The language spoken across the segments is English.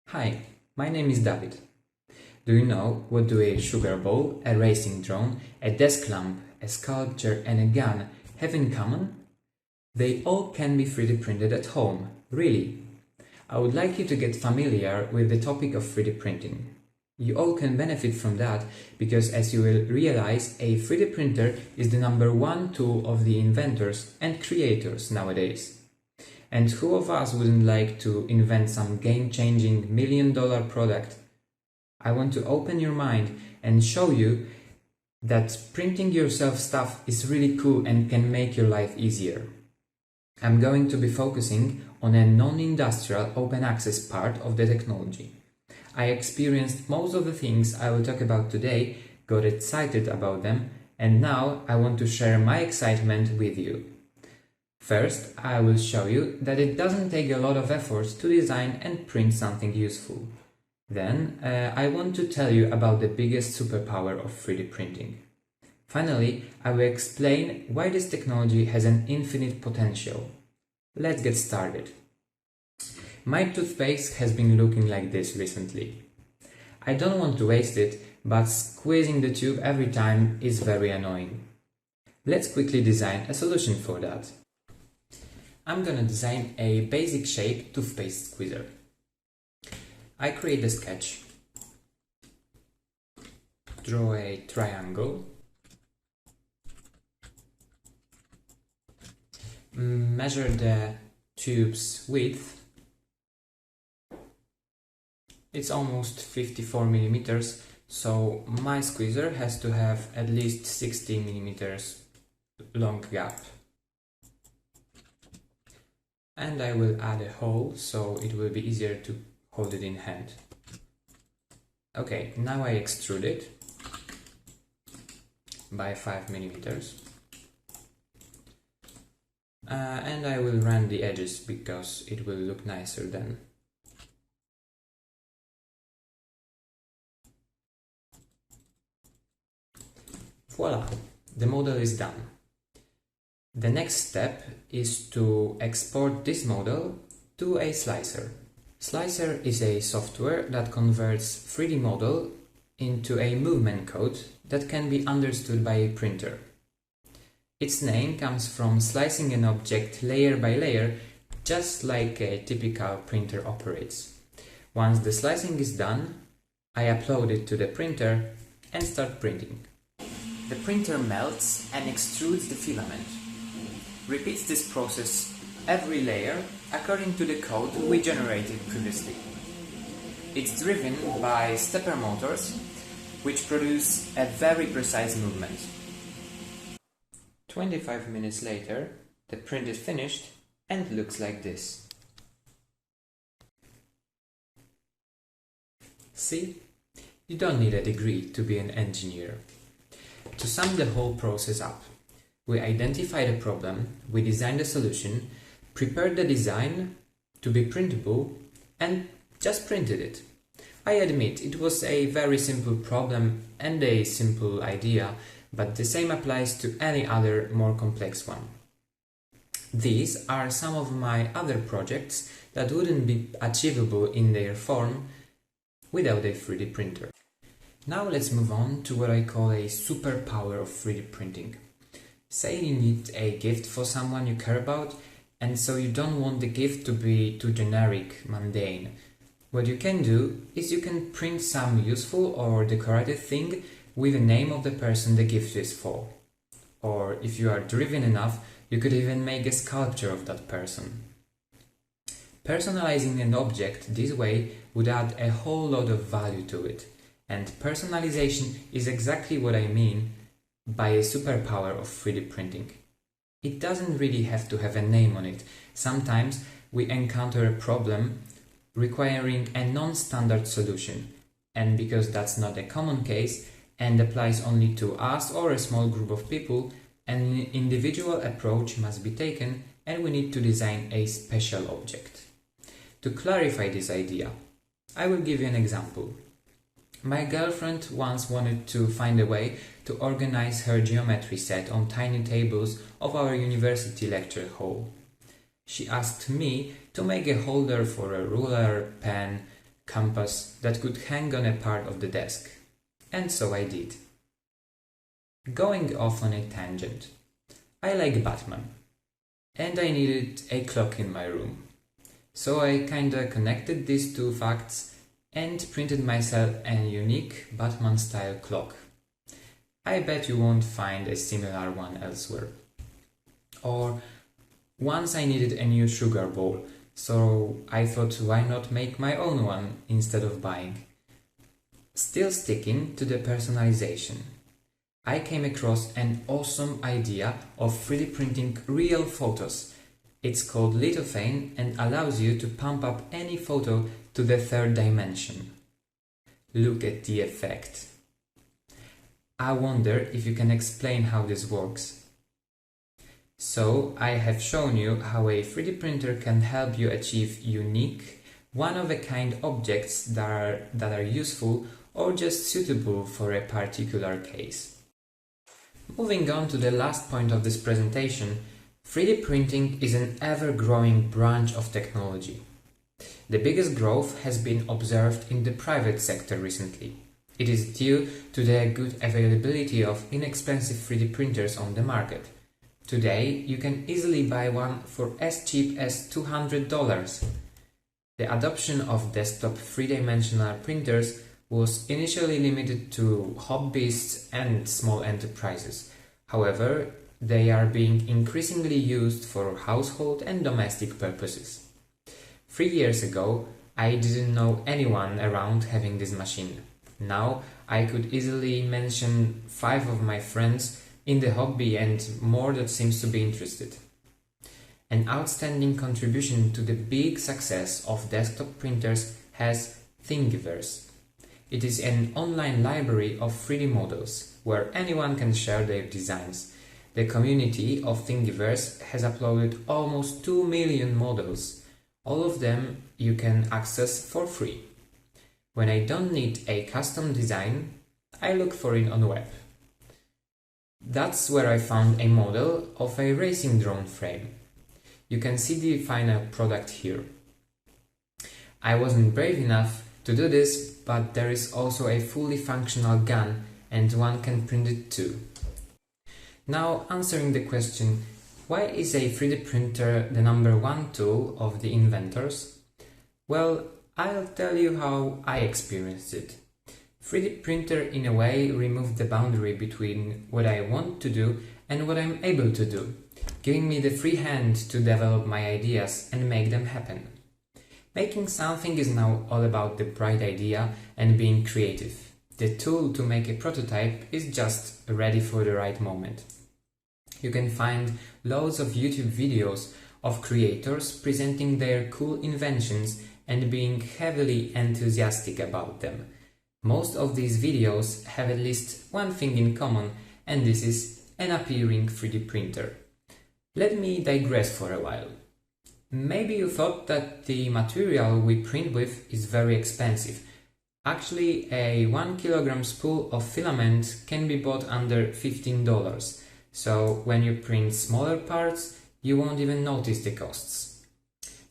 Hi, my name is David. Do you know what do a sugar bowl, a racing drone, a desk lamp, a sculpture and a gun have in common? They all can be 3D printed at home, really. I would like you to get familiar with the topic of 3D printing. You all can benefit from that because, as you will realize, a 3D printer is the #1 tool of the inventors and creators nowadays. And who of us wouldn't like to invent some game-changing million-dollar product? I want to open your mind and show you that printing yourself stuff is really cool and can make your life easier. I'm going to be focusing on a non-industrial open access part of the technology. I experienced most of the things I will talk about today, got excited about them, and now I want to share my excitement with you. First, I will show you that it doesn't take a lot of effort to design and print something useful. Then, I want to tell you about the biggest superpower of 3D printing. Finally, I will explain why this technology has an infinite potential. Let's get started. My toothpaste has been looking like this recently. I don't want to waste it, but squeezing the tube every time is very annoying. Let's quickly design a solution for that. I'm gonna design a basic shape toothpaste squeezer. I create a sketch, draw a triangle, measure the tube's width. It's almost 54 millimeters, so my squeezer has to have at least 60 millimeters long gap. And I will add a hole so it will be easier to hold it in hand. Okay, now I extrude it by 5 millimeters. And I will run the edges because it will look nicer then. Voila, the model is done. The next step is to export this model to a slicer. Slicer is a software that converts 3D model into a movement code that can be understood by a printer. Its name comes from slicing an object layer by layer, just like a typical printer operates. Once the slicing is done, I upload it to the printer and start printing. The printer melts and extrudes the filament. Repeats this process every layer according to the code we generated previously. It's driven by stepper motors, which produce a very precise movement. 25 minutes later, the print is finished and looks like this. See? You don't need a degree to be an engineer. To sum the whole process up, we identified a problem, we designed a solution, prepared the design to be printable, and just printed it. I admit it was a very simple problem and a simple idea, but the same applies to any other more complex one. These are some of my other projects that wouldn't be achievable in their form without a 3D printer. Now let's move on to what I call a superpower of 3D printing. Say you need a gift for someone you care about, and so you don't want the gift to be too generic, mundane. What you can do is you can print some useful or decorative thing with the name of the person the gift is for. Or if you are driven enough, you could even make a sculpture of that person. Personalizing an object this way would add a whole lot of value to it. And personalization is exactly what I mean by a superpower of 3D printing. It doesn't really have to have a name on it. Sometimes we encounter a problem requiring a non-standard solution, and because that's not a common case and applies only to us or a small group of people, an individual approach must be taken and we need to design a special object. To clarify this idea, I will give you an example. My girlfriend once wanted to find a way to organize her geometry set on tiny tables of our university lecture hall. She asked me to make a holder for a ruler, pen, compass that could hang on a part of the desk. And so I did. Going off on a tangent. I like Batman. And I needed a clock in my room. So I kinda connected these two facts and printed myself a unique Batman-style clock. I bet you won't find a similar one elsewhere. Or once I needed a new sugar bowl, so I thought why not make my own one instead of buying. Still sticking to the personalization, I came across an awesome idea of 3D printing real photos. It's called LITHOPHANE and allows you to pump up any photo to the third dimension. Look at the effect. I wonder if you can explain how this works. So I have shown you how a 3D printer can help you achieve unique, one-of-a-kind objects that are useful or just suitable for a particular case. Moving on to the last point of this presentation, 3D printing is an ever-growing branch of technology. The biggest growth has been observed in the private sector recently. It is due to the good availability of inexpensive 3D printers on the market. Today, you can easily buy one for as cheap as $200. The adoption of desktop three-dimensional printers was initially limited to hobbyists and small enterprises. However, they are being increasingly used for household and domestic purposes. 3 years ago, I didn't know anyone around having this machine. Now, I could easily mention 5 of my friends in the hobby and more that seems to be interested. An outstanding contribution to the big success of desktop printers has Thingiverse. It is an online library of 3D models where anyone can share their designs. The community of Thingiverse has uploaded almost 2 million models. All of them you can access for free. When I don't need a custom design, I look for it on the web. That's where I found a model of a racing drone frame. You can see the final product here. I wasn't brave enough to do this, but there is also a fully functional gun and one can print it too. Now, answering the question, why is a 3D printer the #1 tool of the inventors? Well, I'll tell you how I experienced it. 3D printer in a way removed the boundary between what I want to do and what I'm able to do, giving me the free hand to develop my ideas and make them happen. Making something is now all about the bright idea and being creative. The tool to make a prototype is just ready for the right moment. You can find loads of YouTube videos of creators presenting their cool inventions and being heavily enthusiastic about them. Most of these videos have at least one thing in common, and this is an appearing 3D printer. Let me digress for a while. Maybe you thought that the material we print with is very expensive. Actually, a 1 kilogram spool of filament can be bought under $15, so when you print smaller parts, you won't even notice the costs.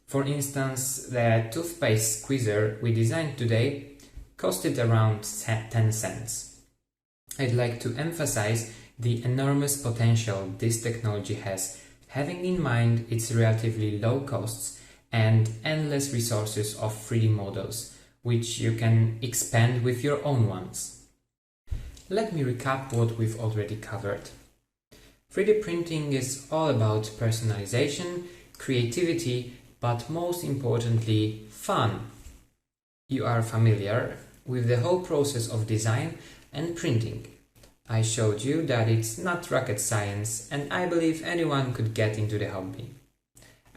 For instance, the toothpaste squeezer we designed today costed around 10 cents. I'd like to emphasize the enormous potential this technology has, having in mind its relatively low costs and endless resources of 3D models, which you can expand with your own ones. Let me recap what we've already covered. 3D printing is all about personalization, creativity, but most importantly, fun. You are familiar with the whole process of design and printing. I showed you that it's not rocket science, and I believe anyone could get into the hobby.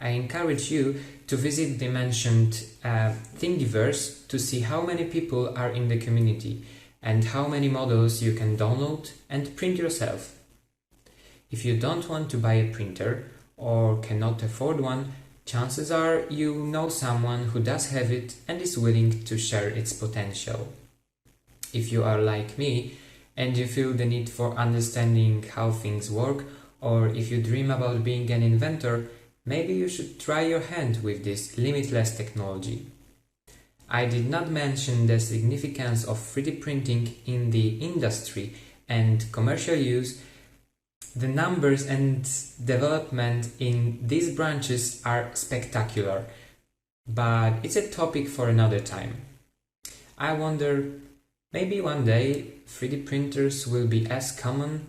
I encourage you to visit the mentioned Thingiverse to see how many people are in the community and how many models you can download and print yourself. If you don't want to buy a printer or cannot afford one, chances are you know someone who does have it and is willing to share its potential. If you are like me and you feel the need for understanding how things work, or if you dream about being an inventor, maybe you should try your hand with this limitless technology. I did not mention the significance of 3D printing in the industry and commercial use. The numbers and development in these branches are spectacular, but it's a topic for another time. I wonder, maybe one day 3D printers will be as common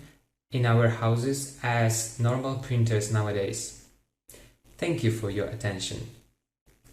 in our houses as normal printers nowadays. Thank you for your attention.